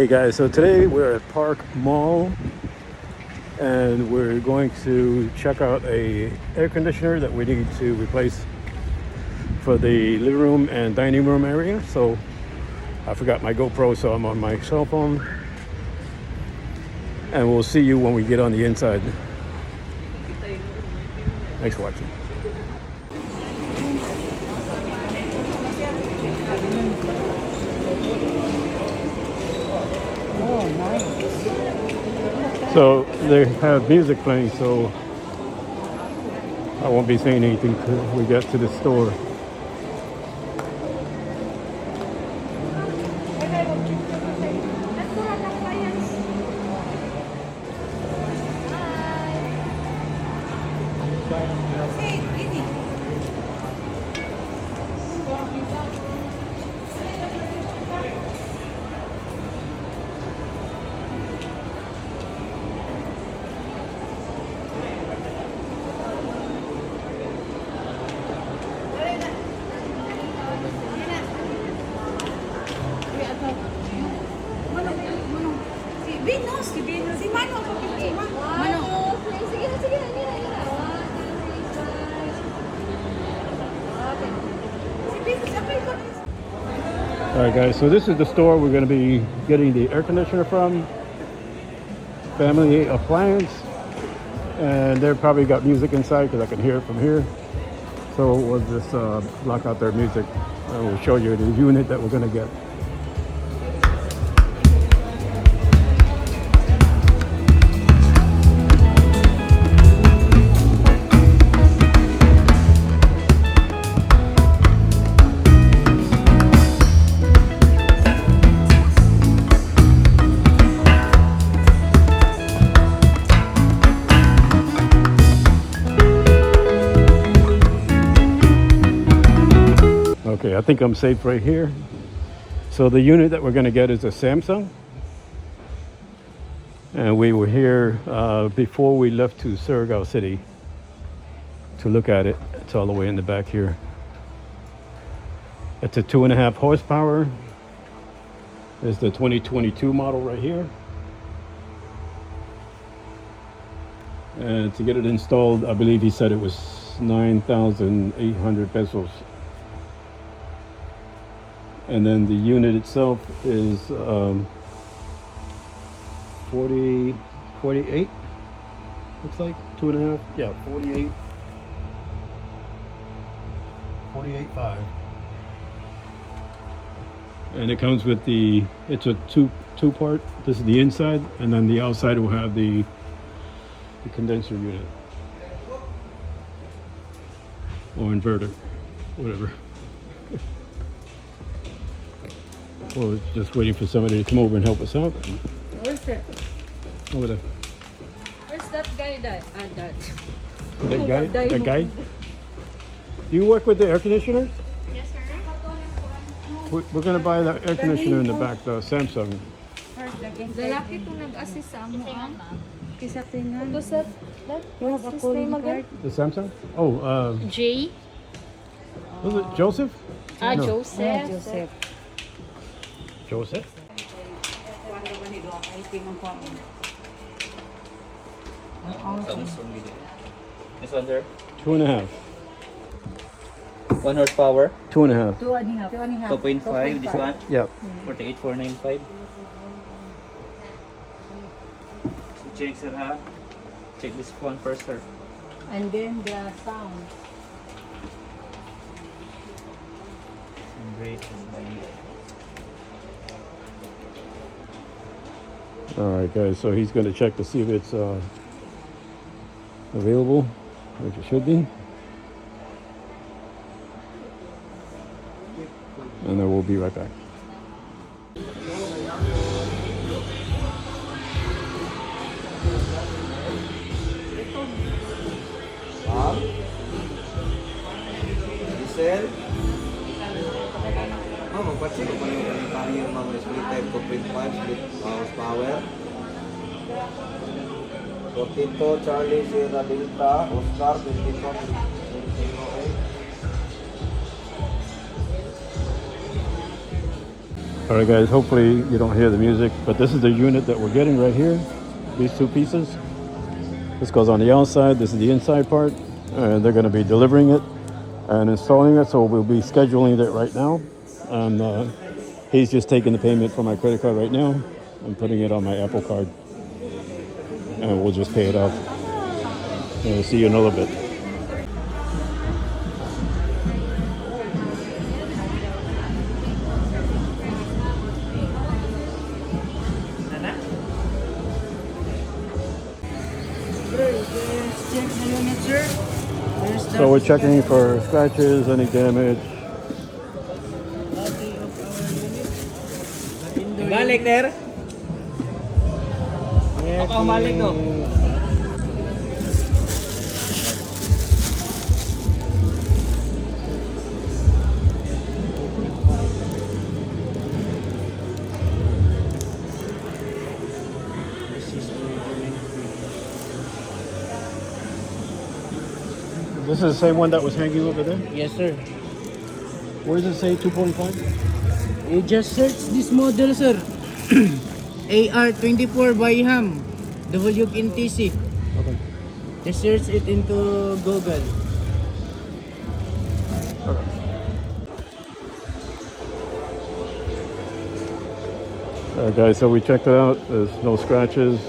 Hey guys, so today we're at Park Mall and we're going to check out a air conditioner that we need to replace for the living room and dining room area. So I forgot my GoPro, so I'm on my cell phone, and we'll see you when we get on the inside. Thanks for watching. So they have music playing, so I won't be saying anything till we get to the store. Alright guys, so this is the store we're going to be getting the air conditioner from. Family Appliance. And they've probably got music inside because I can hear it from here. So we'll just block out their music and we'll show you the unit that we're going to get. Okay, I think I'm safe right here. So the unit that we're going to get is a Samsung. And we were here before we left to Surigao City to look at it. It's all the way in the back here. It's a 2.5 horsepower. It's the 2022 model right here. And to get it installed, I believe he said it was 9,800 pesos. And then the unit itself is 48, looks like, 2.5, yeah, 48.5. And it comes with it's a two part. This is the inside, and then the outside will have the condenser unit. Or inverter, whatever. We're just waiting for somebody to come over and help us out. Where's that? Over there. Where's that guy? That That guy? Do you work with the air conditioners? Yes, sir. We're going to buy the air conditioner in the back, the Samsung. Lalaki itong nag-assist sa amo. Kisa tingan. What's that? You have a calling card? The Samsung? Oh, J. was it Joseph? No. Joseph. Yeah, Joseph. Joseph? This one, sir. 2.5. 1 horsepower. 2.5. 2.5. 2.5. This one. Yep. 48,495. Check, sir, ha? Check this one first, sir. And then the sound. Great. Alright guys, so he's going to check to see if it's available, which it should be. And then we'll be right back. Diesel. Magpachik ko yung kalipahin yung mga split type 2.5 split horsepower. 42 Charlie Sierra Delta Oscar 24 08. All right, guys, hopefully you don't hear the music, but this is the unit that we're getting right here. These two pieces. This goes on the outside. This is the inside part. And they're going to be delivering it and installing it. So we'll be scheduling it right now. And he's just taking the payment from my credit card right now and putting it on my Apple card. And we'll just pay it off. And we'll see you in a little bit. Check the unit, sir. There's the So we're checking for scratches, any damage. body of our unit. Balik, Ter. Ako balik, no? This is the same one that was hanging over there? Yes, sir. Where does it say 2.5? You just search this model, sir. AR24 by Ham. WNTC. Okay. Just search it into Google. Alright guys, so we checked it out. There's no scratches.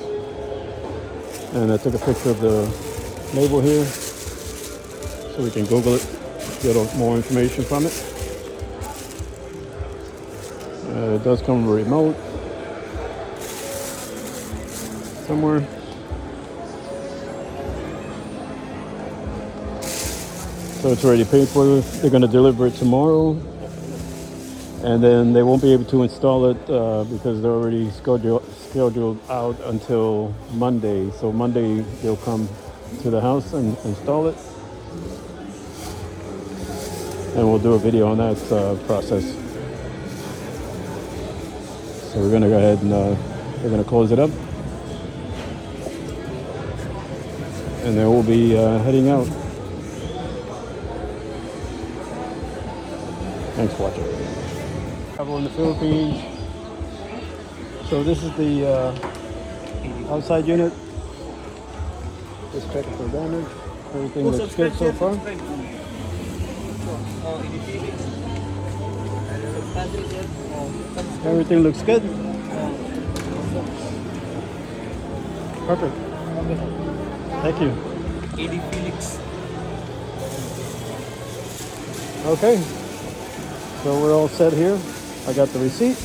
And I took a picture of the label here so we can Google it, get more information from it. It does come remote somewhere. So it's already paid for. They're going to deliver it tomorrow. And then they won't be able to install it because they're already scheduled out until Monday. So Monday they'll come to the house and install it. And we'll do a video on that process. So we're gonna go ahead and we're gonna close it up. And then we'll be heading out. Thanks for watching. Travel in the Philippines. So this is the outside unit. Just checking for damage. Everything looks good so far. Everything looks good. Perfect. Thank you. Felix. Okay. So we're all set here. I got the receipt.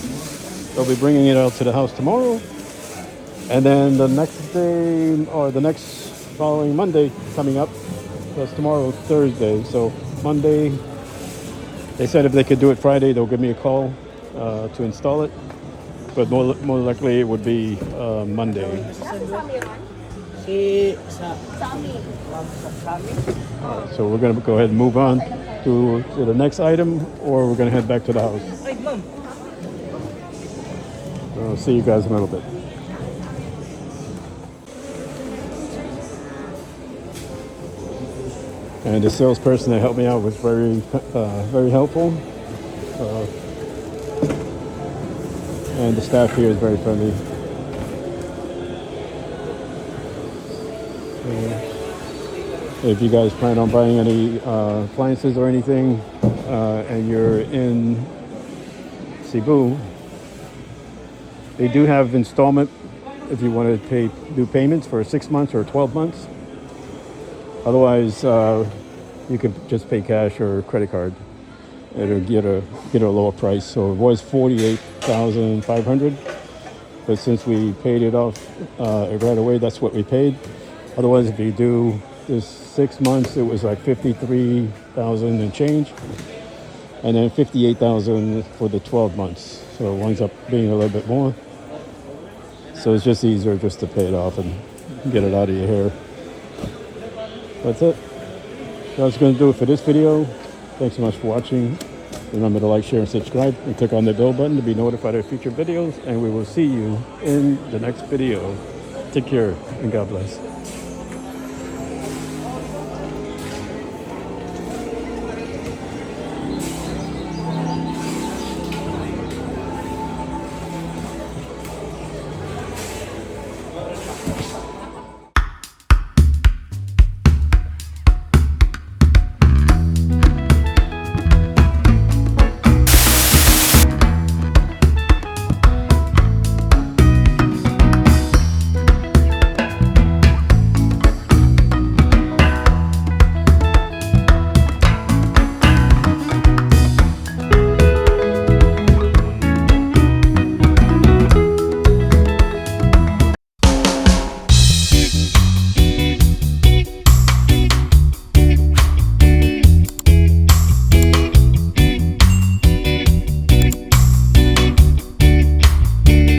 They'll be bringing it out to the house tomorrow. And then the next day, or the next following Monday coming up, because tomorrow Thursday. So Monday, they said if they could do it Friday, they'll give me a call to install it. But more likely it would be Monday. Alright, so we're going to go ahead and move on to the next item, or we're going to head back to the house. I'll see you guys in a little bit. And the salesperson that helped me out was very helpful. And the staff here is very friendly. If you guys plan on buying any appliances or anything, and you're in Cebu, they do have installment if you want to do payments for 6 months or 12 months. Otherwise, you could just pay cash or credit card. It'll get a lower price. So it was $48,500, but since we paid it off right away, that's what we paid. Otherwise, if you do this 6 months, it was like $53,000 and change, and then $58,000 for the 12 months. So it winds up being a little bit more. So it's just easier just to pay it off and get it out of your hair. That's it. That's going to do it for this video. Thanks so much for watching. Remember to like, share, and subscribe, and click on the bell button to be notified of future videos. And we will see you in the next video. Take care, and God bless.